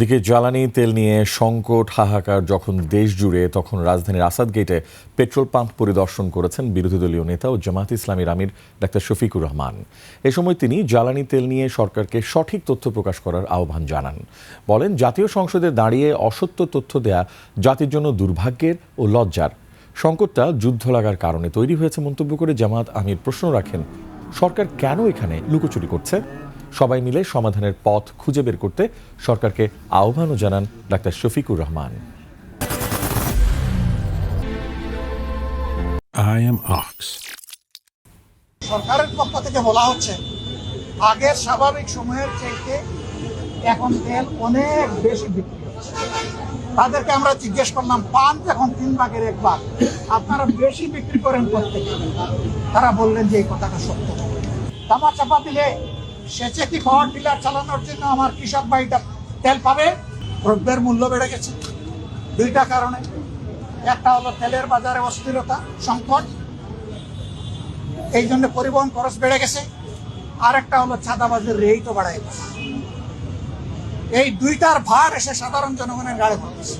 এদিকে জ্বালানি তেল নিয়ে সংকট হাহাকার যখন দেশ জুড়ে, তখন রাজধানীর আসাদ গেটে পেট্রোল পাম্প পরিদর্শন করেছেন বিরোধী দলীয় নেতা ও জামায়াত ইসলামীর আমির ডাক্তার শফিকুর রহমান। এ সময় তিনি জ্বালানি তেল নিয়ে সরকারকে সঠিক তথ্য প্রকাশ করার আহ্বান জানান। বলেন, জাতীয় সংসদে দাঁড়িয়ে অসত্য তথ্য দেয়া জাতির জন্য দুর্ভাগ্যের ও লজ্জার। সংকটটা যুদ্ধ লাগার কারণে তৈরি হয়েছে মন্তব্য করে জামায়াত আমির প্রশ্ন রাখেন, সরকার কেন এখানে লুকোচুরি করছে? সবাই মিলে সমাধানের পথ খুঁজে বের করতে সরকারকে আহ্বানও জানান ডাক্তার শফিকুর রহমান। সরকারের পক্ষ থেকে বলা হচ্ছে আগের স্বাভাবিক সময়ের চাইতে এখন তেল অনেক বেশি বিক্রি হচ্ছে। তাদেরকে আমরা জিজ্ঞেস করলাম, পান এখন 3 ভাগের 1 ভাগ, আপনারা বেশি বিক্রি করেন প্রত্যেকে? তারা বললেন যে এই কথাটা সত্য। দামা চাপা দিলে সেচে কি পাওয়ার টিলার চালানোর জন্য আমার কৃষক ভাইটা তেল পাবে? দ্রব্যের মূল্য বেড়ে গেছে 2টা কারণে। একটা হলো তেলের বাজারে অস্থিরতা, সংকট, এই জন্য পরিবহন খরচ বেড়ে গেছে। আর একটা হলো চাঁদাবাজের রেটও বাড়ায় গেছে। এই 2টার ভার এসে সাধারণ জনগণের গাড়ে পড়েছে।